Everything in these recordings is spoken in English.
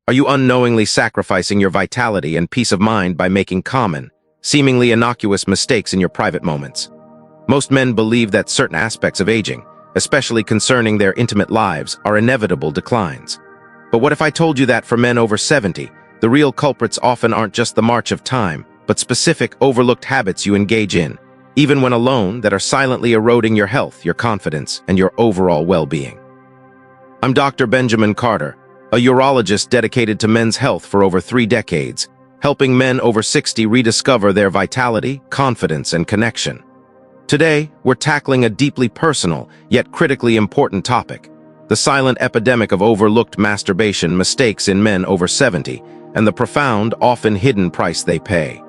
Are you unknowingly sacrificing your vitality and peace of mind by making common, seemingly innocuous mistakes in your private moments? Most men believe that certain aspects of aging, especially concerning their intimate lives, are inevitable declines. But what if I told you that for men over 70, the real culprits often aren't just the march of time, but specific, overlooked habits you engage in, even when alone, that are silently eroding your health, your confidence, and your overall well-being? I'm Dr. Benjamin Carter, a urologist dedicated to men's health for over 3 decades, helping men over 60 rediscover their vitality, confidence, and connection. Today, we're tackling a deeply personal, yet critically important topic: the silent epidemic of overlooked masturbation mistakes in men over 70, and the profound, often hidden price they pay.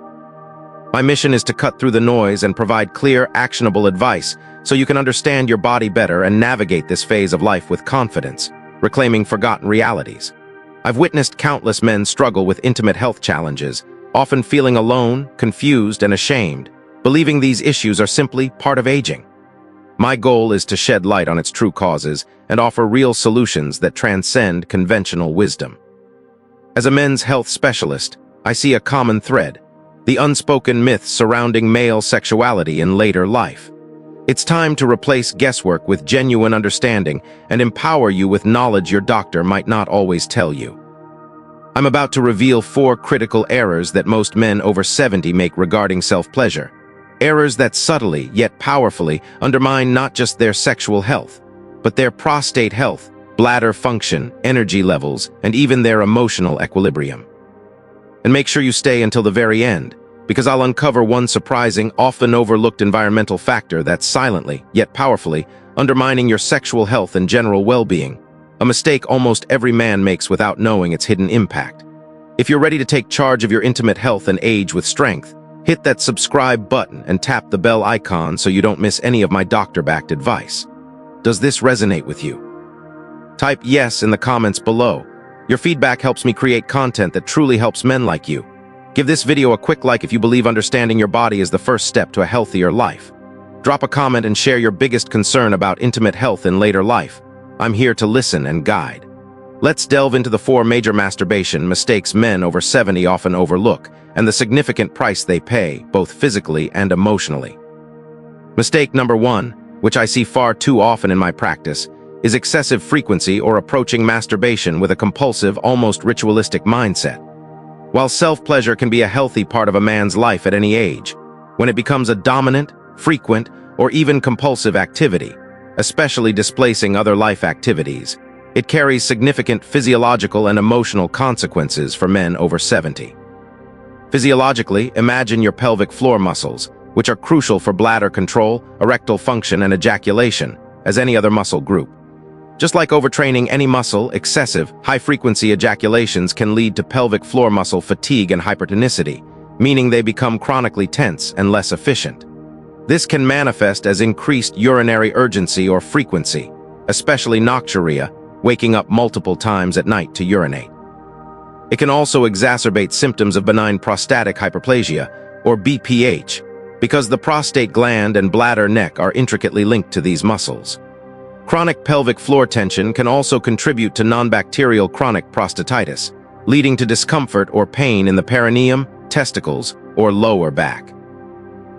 My mission is to cut through the noise and provide clear, actionable advice so you can understand your body better and navigate this phase of life with confidence, reclaiming forgotten realities. I've witnessed countless men struggle with intimate health challenges, often feeling alone, confused, and ashamed, believing these issues are simply part of aging. My goal is to shed light on its true causes and offer real solutions that transcend conventional wisdom. As a men's health specialist, I see a common thread: the unspoken myths surrounding male sexuality in later life. It's time to replace guesswork with genuine understanding and empower you with knowledge your doctor might not always tell you. I'm about to reveal 4 critical errors that most men over 70 make regarding self-pleasure. Errors that subtly, yet powerfully, undermine not just their sexual health, but their prostate health, bladder function, energy levels, and even their emotional equilibrium. And make sure you stay until the very end, because I'll uncover one surprising, often overlooked environmental factor that's silently, yet powerfully, undermining your sexual health and general well-being, a mistake almost every man makes without knowing its hidden impact. If you're ready to take charge of your intimate health and age with strength, hit that subscribe button and tap the bell icon so you don't miss any of my doctor-backed advice. Does this resonate with you? Type yes in the comments below. Your feedback helps me create content that truly helps men like you. Give this video a quick like if you believe understanding your body is the first step to a healthier life. Drop a comment and share your biggest concern about intimate health in later life. I'm here to listen and guide. Let's delve into the 4 major masturbation mistakes men over 70 often overlook, and the significant price they pay, both physically and emotionally. Mistake number 1, which I see far too often in my practice, is excessive frequency or approaching masturbation with a compulsive, almost ritualistic mindset. While self-pleasure can be a healthy part of a man's life at any age, when it becomes a dominant, frequent, or even compulsive activity, especially displacing other life activities, it carries significant physiological and emotional consequences for men over 70. Physiologically, imagine your pelvic floor muscles, which are crucial for bladder control, erectile function, and ejaculation, as any other muscle group. Just like overtraining any muscle, excessive, high-frequency ejaculations can lead to pelvic floor muscle fatigue and hypertonicity, meaning they become chronically tense and less efficient. This can manifest as increased urinary urgency or frequency, especially nocturia, waking up multiple times at night to urinate. It can also exacerbate symptoms of benign prostatic hyperplasia, or BPH, because the prostate gland and bladder neck are intricately linked to these muscles. Chronic pelvic floor tension can also contribute to non-bacterial chronic prostatitis, leading to discomfort or pain in the perineum, testicles, or lower back.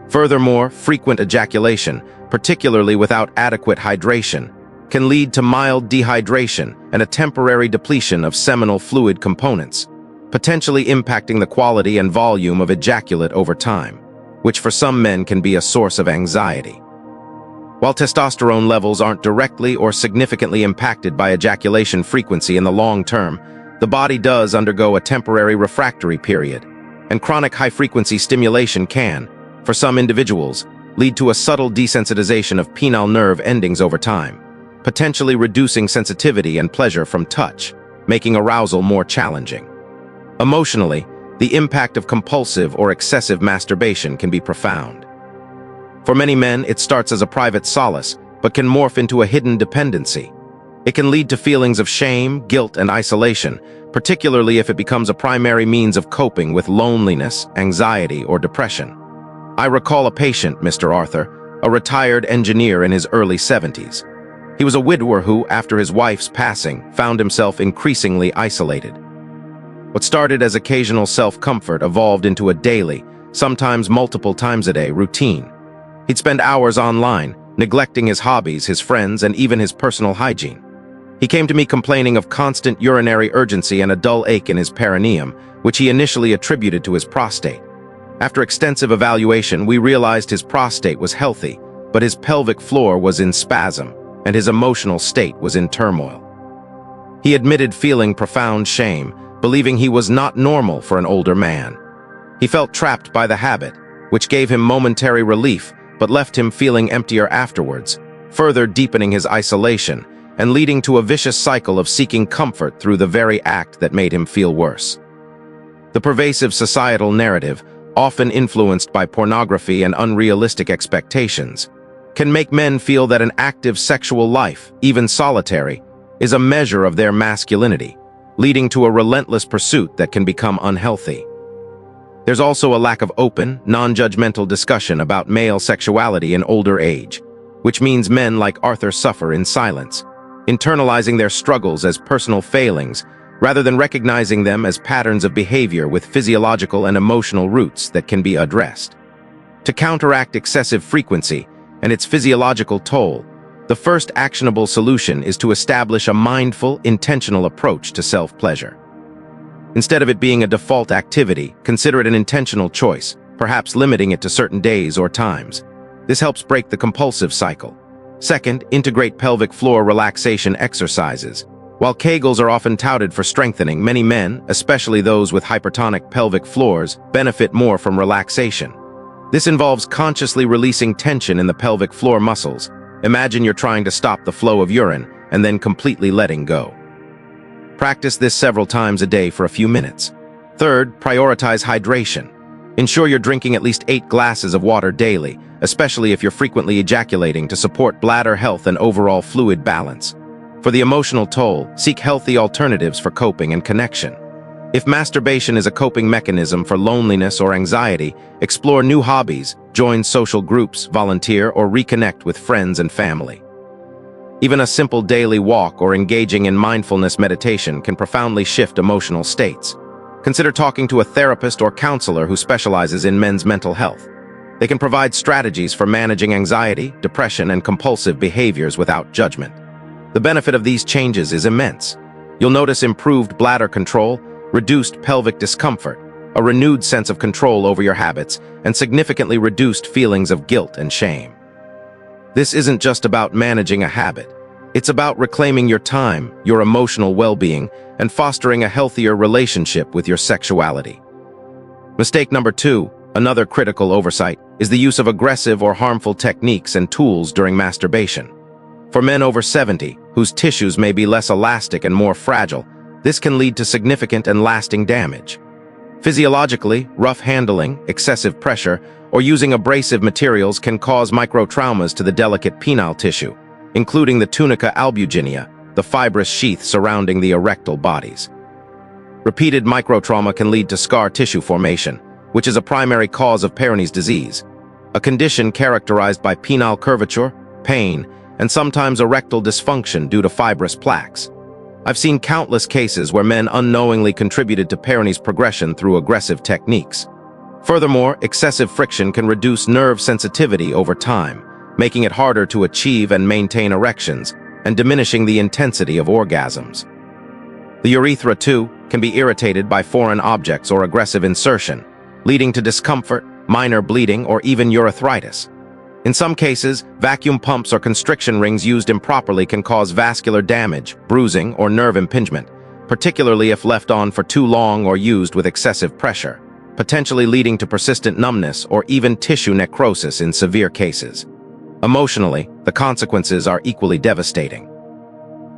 Furthermore, frequent ejaculation, particularly without adequate hydration, can lead to mild dehydration and a temporary depletion of seminal fluid components, potentially impacting the quality and volume of ejaculate over time, which for some men can be a source of anxiety. While testosterone levels aren't directly or significantly impacted by ejaculation frequency in the long term, the body does undergo a temporary refractory period, and chronic high-frequency stimulation can, for some individuals, lead to a subtle desensitization of penile nerve endings over time, potentially reducing sensitivity and pleasure from touch, making arousal more challenging. Emotionally, the impact of compulsive or excessive masturbation can be profound. For many men, it starts as a private solace, but can morph into a hidden dependency. It can lead to feelings of shame, guilt, and isolation, particularly if it becomes a primary means of coping with loneliness, anxiety, or depression. I recall a patient, Mr. Arthur, a retired engineer in his early 70s. He was a widower who, after his wife's passing, found himself increasingly isolated. What started as occasional self-comfort evolved into a daily, sometimes multiple times a day, routine. He'd spend hours online, neglecting his hobbies, his friends, and even his personal hygiene. He came to me complaining of constant urinary urgency and a dull ache in his perineum, which he initially attributed to his prostate. After extensive evaluation, we realized his prostate was healthy, but his pelvic floor was in spasm, and his emotional state was in turmoil. He admitted feeling profound shame, believing he was not normal for an older man. He felt trapped by the habit, which gave him momentary relief, but left him feeling emptier afterwards, further deepening his isolation and leading to a vicious cycle of seeking comfort through the very act that made him feel worse. The pervasive societal narrative, often influenced by pornography and unrealistic expectations, can make men feel that an active sexual life, even solitary, is a measure of their masculinity, leading to a relentless pursuit that can become unhealthy. There's also a lack of open, non-judgmental discussion about male sexuality in older age, which means men like Arthur suffer in silence, internalizing their struggles as personal failings rather than recognizing them as patterns of behavior with physiological and emotional roots that can be addressed. To counteract excessive frequency and its physiological toll, the first actionable solution is to establish a mindful, intentional approach to self-pleasure. Instead of it being a default activity, consider it an intentional choice, perhaps limiting it to certain days or times. This helps break the compulsive cycle. Second, integrate pelvic floor relaxation exercises. While Kegels are often touted for strengthening, many men, especially those with hypertonic pelvic floors, benefit more from relaxation. This involves consciously releasing tension in the pelvic floor muscles. Imagine you're trying to stop the flow of urine and then completely letting go. Practice this several times a day for a few minutes. Third, prioritize hydration. Ensure you're drinking at least 8 glasses of water daily, especially if you're frequently ejaculating, to support bladder health and overall fluid balance. For the emotional toll, seek healthy alternatives for coping and connection. If masturbation is a coping mechanism for loneliness or anxiety, explore new hobbies, join social groups, volunteer, or reconnect with friends and family. Even a simple daily walk or engaging in mindfulness meditation can profoundly shift emotional states. Consider talking to a therapist or counselor who specializes in men's mental health. They can provide strategies for managing anxiety, depression, and compulsive behaviors without judgment. The benefit of these changes is immense. You'll notice improved bladder control, reduced pelvic discomfort, a renewed sense of control over your habits, and significantly reduced feelings of guilt and shame. This isn't just about managing a habit. It's about reclaiming your time, your emotional well-being, and fostering a healthier relationship with your sexuality. Mistake number 2, another critical oversight, is the use of aggressive or harmful techniques and tools during masturbation. For men over 70, whose tissues may be less elastic and more fragile, this can lead to significant and lasting damage. Physiologically, rough handling, excessive pressure, or using abrasive materials can cause microtraumas to the delicate penile tissue, including the tunica albuginea, the fibrous sheath surrounding the erectile bodies. Repeated microtrauma can lead to scar tissue formation, which is a primary cause of Peyronie's disease, a condition characterized by penile curvature, pain, and sometimes erectile dysfunction due to fibrous plaques. I've seen countless cases where men unknowingly contributed to Peyronie's progression through aggressive techniques. Furthermore, excessive friction can reduce nerve sensitivity over time, making it harder to achieve and maintain erections, and diminishing the intensity of orgasms. The urethra, too, can be irritated by foreign objects or aggressive insertion, leading to discomfort, minor bleeding, or even urethritis. In some cases, vacuum pumps or constriction rings used improperly can cause vascular damage, bruising, or nerve impingement, particularly if left on for too long or used with excessive pressure, potentially leading to persistent numbness or even tissue necrosis in severe cases. Emotionally, the consequences are equally devastating.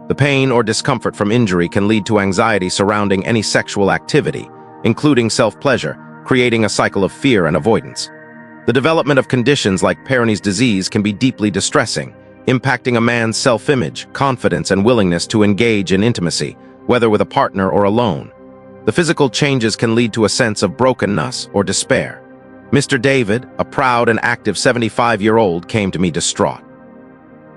The pain or discomfort from injury can lead to anxiety surrounding any sexual activity, including self-pleasure, creating a cycle of fear and avoidance. The development of conditions like Peyronie's disease can be deeply distressing, impacting a man's self-image, confidence, and willingness to engage in intimacy, whether with a partner or alone. The physical changes can lead to a sense of brokenness or despair. Mr. David, a proud and active 75-year-old, came to me distraught.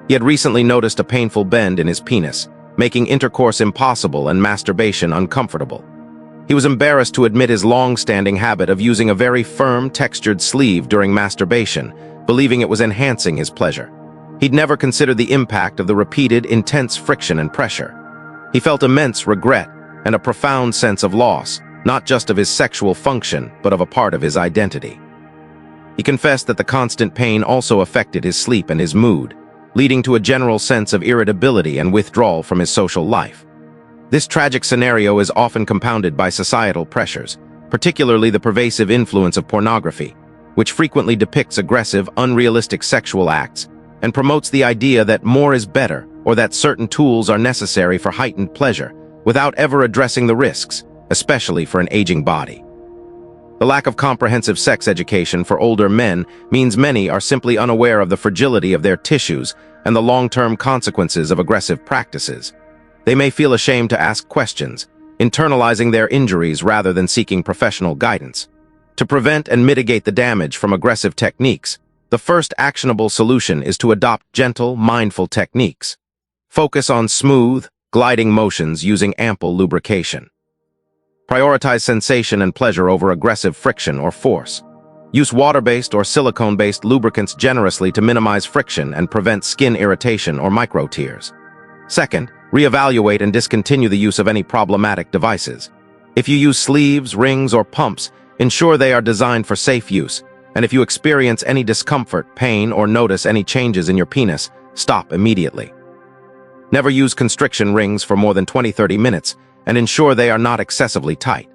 He had recently noticed a painful bend in his penis, making intercourse impossible and masturbation uncomfortable. He was embarrassed to admit his long-standing habit of using a very firm, textured sleeve during masturbation, believing it was enhancing his pleasure. He'd never considered the impact of the repeated, intense friction and pressure. He felt immense regret and a profound sense of loss, not just of his sexual function, but of a part of his identity. He confessed that the constant pain also affected his sleep and his mood, leading to a general sense of irritability and withdrawal from his social life. This tragic scenario is often compounded by societal pressures, particularly the pervasive influence of pornography, which frequently depicts aggressive, unrealistic sexual acts and promotes the idea that more is better or that certain tools are necessary for heightened pleasure, without ever addressing the risks, especially for an aging body. The lack of comprehensive sex education for older men means many are simply unaware of the fragility of their tissues and the long-term consequences of aggressive practices. They may feel ashamed to ask questions, internalizing their injuries rather than seeking professional guidance. To prevent and mitigate the damage from aggressive techniques, the first actionable solution is to adopt gentle, mindful techniques. Focus on smooth, gliding motions using ample lubrication. Prioritize sensation and pleasure over aggressive friction or force. Use water-based or silicone-based lubricants generously to minimize friction and prevent skin irritation or micro-tears. Second, reevaluate and discontinue the use of any problematic devices. If you use sleeves, rings, or pumps, ensure they are designed for safe use, and if you experience any discomfort, pain, or notice any changes in your penis, stop immediately. Never use constriction rings for more than 20-30 minutes, and ensure they are not excessively tight.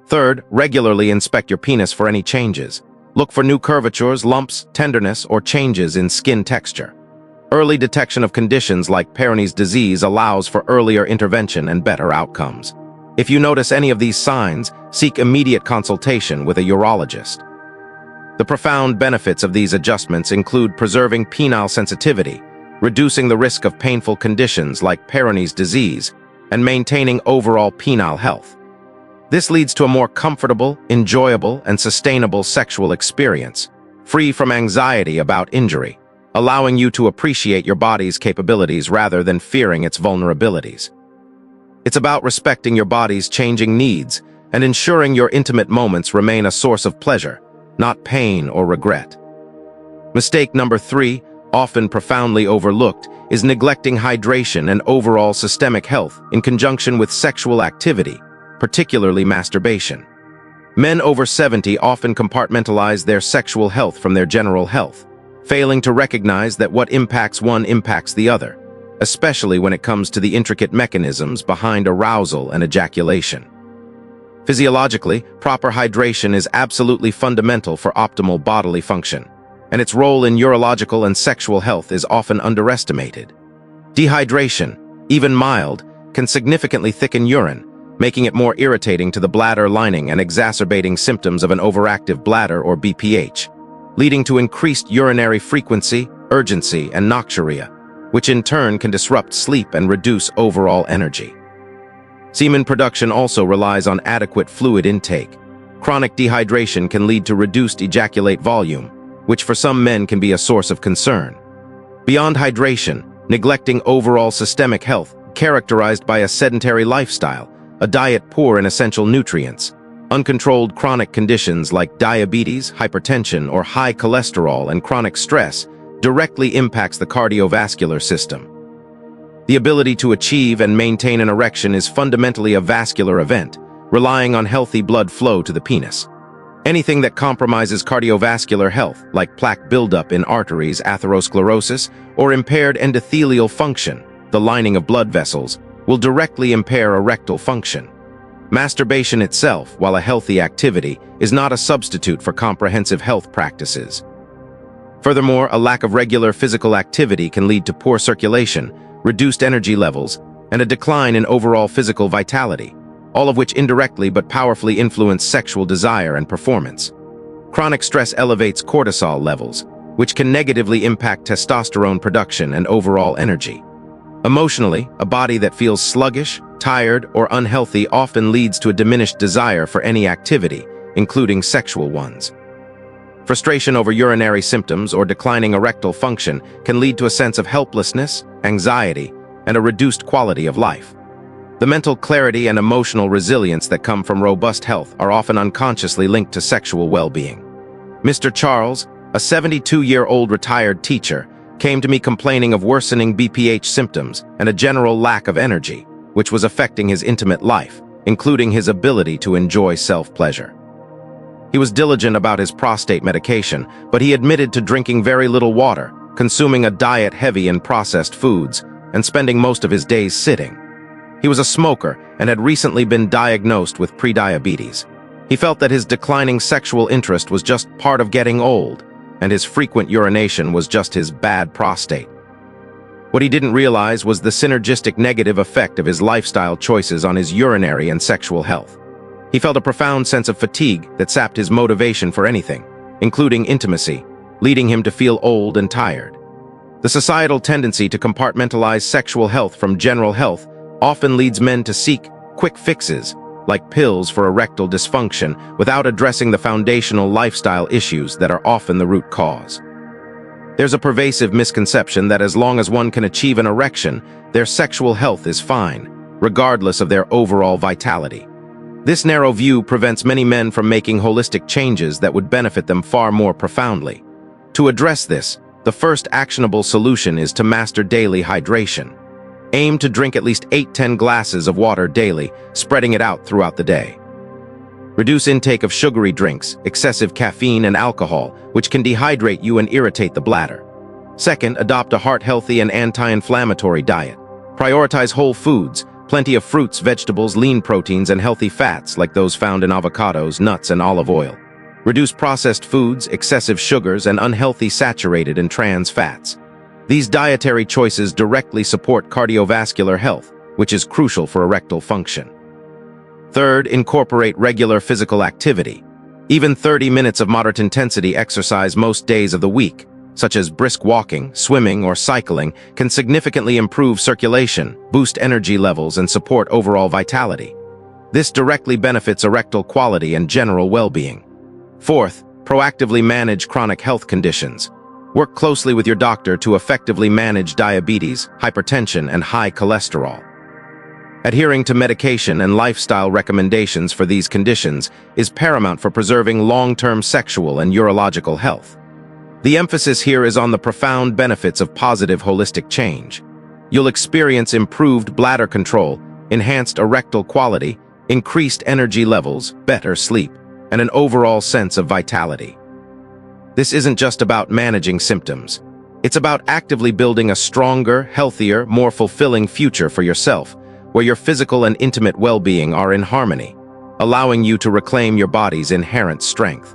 Third, regularly inspect your penis for any changes. Look for new curvatures, lumps, tenderness, or changes in skin texture. Early detection of conditions like Peyronie's disease allows for earlier intervention and better outcomes. If you notice any of these signs, seek immediate consultation with a urologist. The profound benefits of these adjustments include preserving penile sensitivity, reducing the risk of painful conditions like Peyronie's disease, and maintaining overall penile health. This leads to a more comfortable, enjoyable, and sustainable sexual experience, free from anxiety about injury, allowing you to appreciate your body's capabilities rather than fearing its vulnerabilities. It's about respecting your body's changing needs and ensuring your intimate moments remain a source of pleasure, not pain or regret. Mistake number 3, often profoundly overlooked, is neglecting hydration and overall systemic health in conjunction with sexual activity, particularly masturbation. Men over 70 often compartmentalize their sexual health from their general health, failing to recognize that what impacts one impacts the other, especially when it comes to the intricate mechanisms behind arousal and ejaculation. Physiologically, proper hydration is absolutely fundamental for optimal bodily function, and its role in urological and sexual health is often underestimated. Dehydration, even mild, can significantly thicken urine, making it more irritating to the bladder lining and exacerbating symptoms of an overactive bladder or BPH, leading to increased urinary frequency, urgency, and nocturia, which in turn can disrupt sleep and reduce overall energy. Semen production also relies on adequate fluid intake. Chronic dehydration can lead to reduced ejaculate volume, which for some men can be a source of concern. Beyond hydration, neglecting overall systemic health, characterized by a sedentary lifestyle, a diet poor in essential nutrients, uncontrolled chronic conditions like diabetes, hypertension, or high cholesterol and chronic stress directly impacts the cardiovascular system. The ability to achieve and maintain an erection is fundamentally a vascular event, relying on healthy blood flow to the penis. Anything that compromises cardiovascular health, like plaque buildup in arteries, atherosclerosis, or impaired endothelial function, the lining of blood vessels, will directly impair erectile function. Masturbation itself, while a healthy activity, is not a substitute for comprehensive health practices. Furthermore, a lack of regular physical activity can lead to poor circulation, reduced energy levels, and a decline in overall physical vitality, all of which indirectly but powerfully influence sexual desire and performance. Chronic stress elevates cortisol levels, which can negatively impact testosterone production and overall energy. Emotionally, a body that feels sluggish, tired, or unhealthy often leads to a diminished desire for any activity, including sexual ones. Frustration over urinary symptoms or declining erectile function can lead to a sense of helplessness, anxiety, and a reduced quality of life. The mental clarity and emotional resilience that come from robust health are often unconsciously linked to sexual well-being. Mr. Charles, a 72-year-old retired teacher, came to me complaining of worsening BPH symptoms and a general lack of energy, which was affecting his intimate life, including his ability to enjoy self-pleasure. He was diligent about his prostate medication, but he admitted to drinking very little water, consuming a diet heavy in processed foods, and spending most of his days sitting. He was a smoker and had recently been diagnosed with prediabetes. He felt that his declining sexual interest was just part of getting old, and his frequent urination was just his bad prostate. What he didn't realize was the synergistic negative effect of his lifestyle choices on his urinary and sexual health. He felt a profound sense of fatigue that sapped his motivation for anything, including intimacy, leading him to feel old and tired. The societal tendency to compartmentalize sexual health from general health often leads men to seek quick fixes, like pills for erectile dysfunction, without addressing the foundational lifestyle issues that are often the root cause. There's a pervasive misconception that as long as one can achieve an erection, their sexual health is fine, regardless of their overall vitality. This narrow view prevents many men from making holistic changes that would benefit them far more profoundly. To address this, the first actionable solution is to master daily hydration. Aim to drink at least 8-10 glasses of water daily, spreading it out throughout the day. Reduce intake of sugary drinks, excessive caffeine and alcohol, which can dehydrate you and irritate the bladder. Second, adopt a heart-healthy and anti-inflammatory diet. Prioritize whole foods, plenty of fruits, vegetables, lean proteins, and healthy fats like those found in avocados, nuts, and olive oil. Reduce processed foods, excessive sugars, and unhealthy saturated and trans fats. These dietary choices directly support cardiovascular health, which is crucial for erectile function. Third, incorporate regular physical activity. Even 30 minutes of moderate intensity exercise most days of the week, such as brisk walking, swimming, or cycling, can significantly improve circulation, boost energy levels, and support overall vitality. This directly benefits erectile quality and general well-being. Fourth, proactively manage chronic health conditions. Work closely with your doctor to effectively manage diabetes, hypertension, and high cholesterol. Adhering to medication and lifestyle recommendations for these conditions is paramount for preserving long-term sexual and urological health. The emphasis here is on the profound benefits of positive holistic change. You'll experience improved bladder control, enhanced erectile quality, increased energy levels, better sleep, and an overall sense of vitality. This isn't just about managing symptoms. It's about actively building a stronger, healthier, more fulfilling future for yourself, where your physical and intimate well-being are in harmony, allowing you to reclaim your body's inherent strength.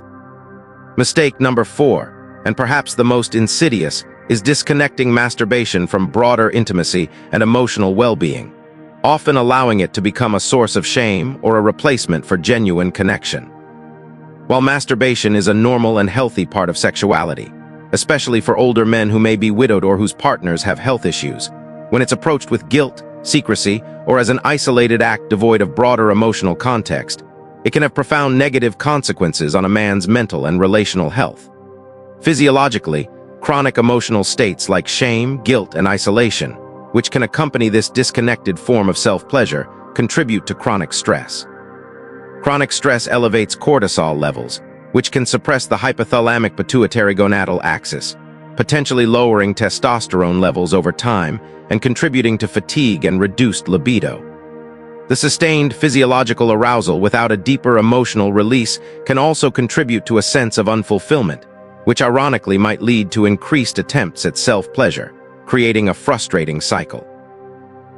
Mistake number 4, and perhaps the most insidious, is disconnecting masturbation from broader intimacy and emotional well-being, often allowing it to become a source of shame or a replacement for genuine connection. While masturbation is a normal and healthy part of sexuality, especially for older men who may be widowed or whose partners have health issues, when it's approached with guilt, secrecy, or as an isolated act devoid of broader emotional context, it can have profound negative consequences on a man's mental and relational health. Physiologically, chronic emotional states like shame, guilt, and isolation, which can accompany this disconnected form of self-pleasure, contribute to chronic stress. Chronic stress elevates cortisol levels, which can suppress the hypothalamic pituitary gonadal axis, potentially lowering testosterone levels over time and contributing to fatigue and reduced libido. The sustained physiological arousal without a deeper emotional release can also contribute to a sense of unfulfillment, which ironically might lead to increased attempts at self-pleasure, creating a frustrating cycle.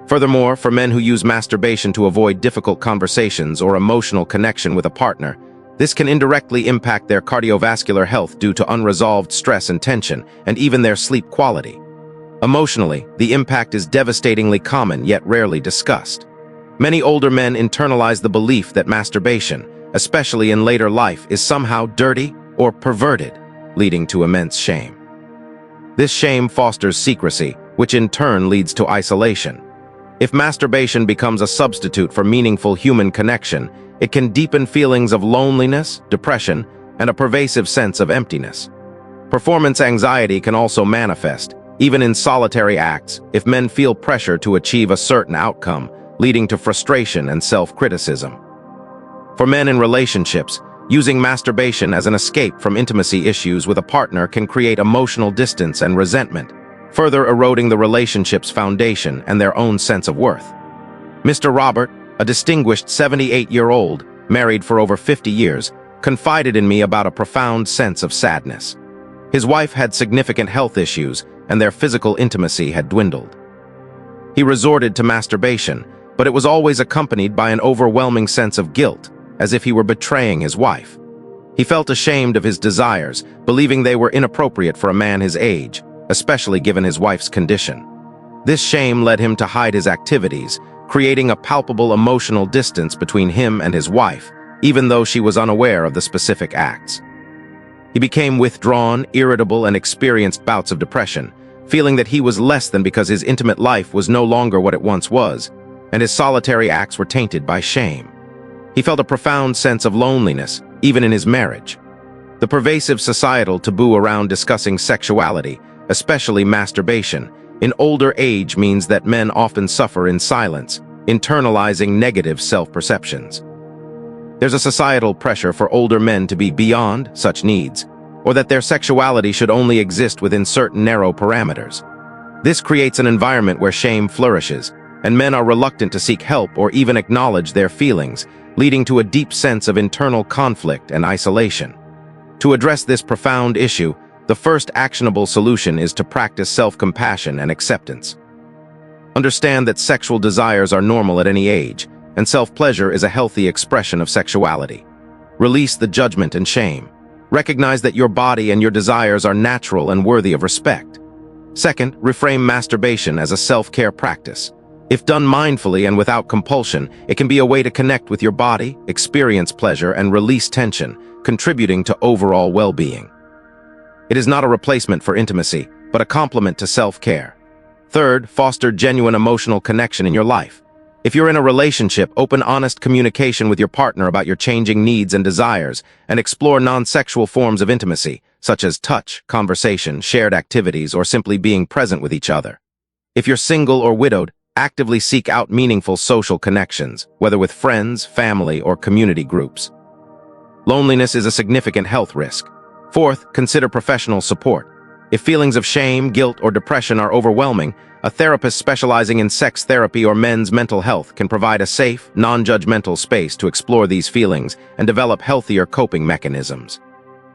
Furthermore, for men who use masturbation to avoid difficult conversations or emotional connection with a partner, this can indirectly impact their cardiovascular health due to unresolved stress and tension, and even their sleep quality. Emotionally, the impact is devastatingly common yet rarely discussed. Many older men internalize the belief that masturbation, especially in later life, is somehow dirty or perverted, leading to immense shame. This shame fosters secrecy, which in turn leads to isolation. If masturbation becomes a substitute for meaningful human connection, it can deepen feelings of loneliness, depression, and a pervasive sense of emptiness. Performance anxiety can also manifest, even in solitary acts, if men feel pressure to achieve a certain outcome, leading to frustration and self-criticism. For men in relationships, using masturbation as an escape from intimacy issues with a partner can create emotional distance and resentment, further eroding the relationship's foundation and their own sense of worth. Mr. Robert, a distinguished 78-year-old, married for over 50 years, confided in me about a profound sense of sadness. His wife had significant health issues, and their physical intimacy had dwindled. He resorted to masturbation, but it was always accompanied by an overwhelming sense of guilt, as if he were betraying his wife. He felt ashamed of his desires, believing they were inappropriate for a man his age, especially given his wife's condition. This shame led him to hide his activities, creating a palpable emotional distance between him and his wife, even though she was unaware of the specific acts. He became withdrawn, irritable, and experienced bouts of depression, feeling that he was less than because his intimate life was no longer what it once was, and his solitary acts were tainted by shame. He felt a profound sense of loneliness, even in his marriage. The pervasive societal taboo around discussing sexuality, especially masturbation, in older age means that men often suffer in silence, internalizing negative self-perceptions. There's a societal pressure for older men to be beyond such needs, or that their sexuality should only exist within certain narrow parameters. This creates an environment where shame flourishes, and men are reluctant to seek help or even acknowledge their feelings, leading to a deep sense of internal conflict and isolation. To address this profound issue, the first actionable solution is to practice self-compassion and acceptance. Understand that sexual desires are normal at any age, and self-pleasure is a healthy expression of sexuality. Release the judgment and shame. Recognize that your body and your desires are natural and worthy of respect. Second, reframe masturbation as a self-care practice. If done mindfully and without compulsion, it can be a way to connect with your body, experience pleasure, and release tension, contributing to overall well-being. It is not a replacement for intimacy, but a complement to self-care. Third, foster genuine emotional connection in your life. If you're in a relationship, open honest communication with your partner about your changing needs and desires, and explore non-sexual forms of intimacy, such as touch, conversation, shared activities, or simply being present with each other. If you're single or widowed, actively seek out meaningful social connections, whether with friends, family, or community groups. Loneliness is a significant health risk. Fourth, consider professional support. If feelings of shame, guilt, or depression are overwhelming, a therapist specializing in sex therapy or men's mental health can provide a safe, non-judgmental space to explore these feelings and develop healthier coping mechanisms.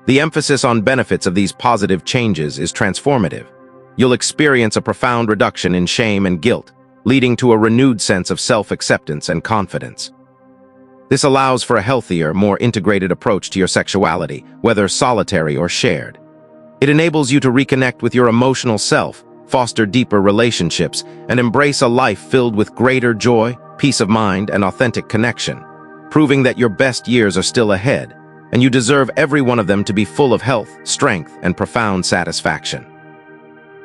The emphasis on benefits of these positive changes is transformative. You'll experience a profound reduction in shame and guilt, leading to a renewed sense of self-acceptance and confidence. This allows for a healthier, more integrated approach to your sexuality, whether solitary or shared. It enables you to reconnect with your emotional self, foster deeper relationships, and embrace a life filled with greater joy, peace of mind, and authentic connection, proving that your best years are still ahead, and you deserve every one of them to be full of health, strength, and profound satisfaction.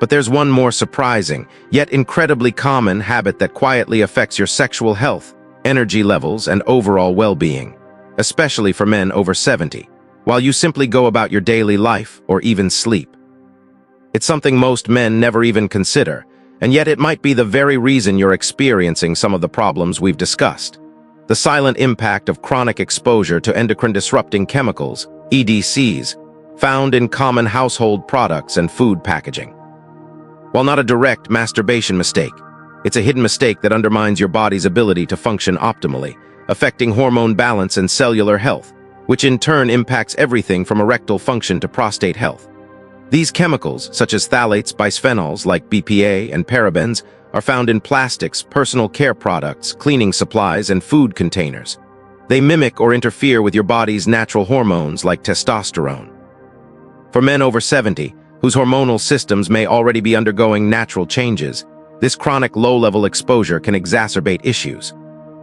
But there's one more surprising, yet incredibly common habit that quietly affects your sexual health, energy levels, and overall well-being, especially for men over 70, while you simply go about your daily life or even sleep. It's something most men never even consider, and yet it might be the very reason you're experiencing some of the problems we've discussed. The silent impact of chronic exposure to endocrine-disrupting chemicals, EDCs, found in common household products and food packaging. While not a direct masturbation mistake, it's a hidden mistake that undermines your body's ability to function optimally, affecting hormone balance and cellular health, which in turn impacts everything from erectile function to prostate health. These chemicals, such as phthalates, bisphenols like BPA, and parabens, are found in plastics, personal care products, cleaning supplies, and food containers. They mimic or interfere with your body's natural hormones like testosterone. For men over 70, whose hormonal systems may already be undergoing natural changes, this chronic low-level exposure can exacerbate issues.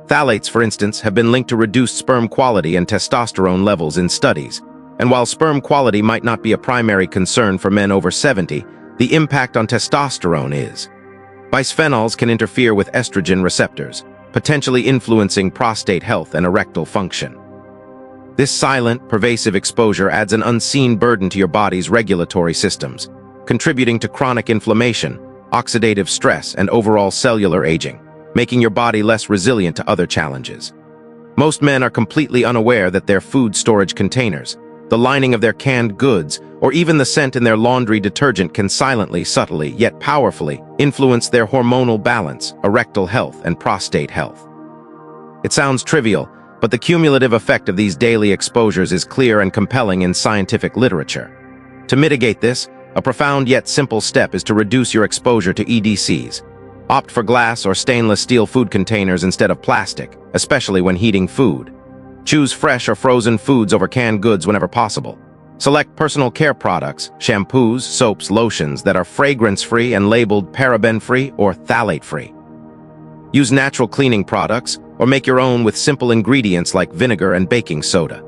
Phthalates, for instance, have been linked to reduced sperm quality and testosterone levels in studies. And while sperm quality might not be a primary concern for men over 70, the impact on testosterone is. Bisphenols can interfere with estrogen receptors, potentially influencing prostate health and erectile function. This silent, pervasive exposure adds an unseen burden to your body's regulatory systems, contributing to chronic inflammation, oxidative stress, and overall cellular aging, making your body less resilient to other challenges. Most men are completely unaware that their food storage containers, the lining of their canned goods, or even the scent in their laundry detergent can silently, subtly, yet powerfully influence their hormonal balance, erectile health, and prostate health. It sounds trivial, but the cumulative effect of these daily exposures is clear and compelling in scientific literature. To mitigate this, a profound yet simple step is to reduce your exposure to EDCs. Opt for glass or stainless steel food containers instead of plastic, especially when heating food. Choose fresh or frozen foods over canned goods whenever possible. Select personal care products, shampoos, soaps, lotions that are fragrance-free and labeled paraben-free or phthalate-free. Use natural cleaning products or make your own with simple ingredients like vinegar and baking soda.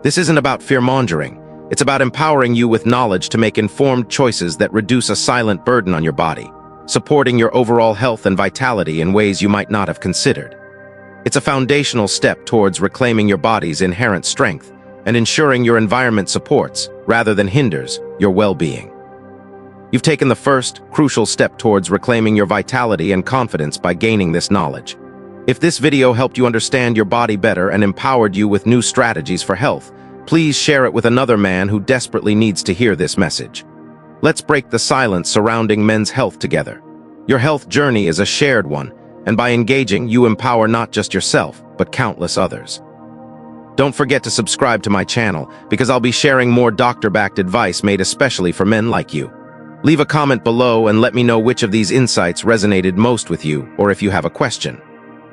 This isn't about fear-mongering. It's about empowering you with knowledge to make informed choices that reduce a silent burden on your body, supporting your overall health and vitality in ways you might not have considered. It's a foundational step towards reclaiming your body's inherent strength and ensuring your environment supports, rather than hinders, your well-being. You've taken the first, crucial step towards reclaiming your vitality and confidence by gaining this knowledge. If this video helped you understand your body better and empowered you with new strategies for health, please share it with another man who desperately needs to hear this message. Let's break the silence surrounding men's health together. Your health journey is a shared one, and by engaging, you empower not just yourself, but countless others. Don't forget to subscribe to my channel, because I'll be sharing more doctor-backed advice made especially for men like you. Leave a comment below and let me know which of these insights resonated most with you, or if you have a question.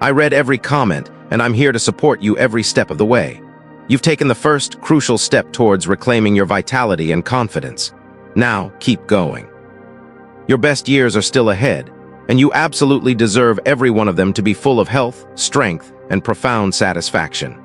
I read every comment, and I'm here to support you every step of the way. You've taken the first, crucial step towards reclaiming your vitality and confidence. Now, keep going. Your best years are still ahead, and you absolutely deserve every one of them to be full of health, strength, and profound satisfaction.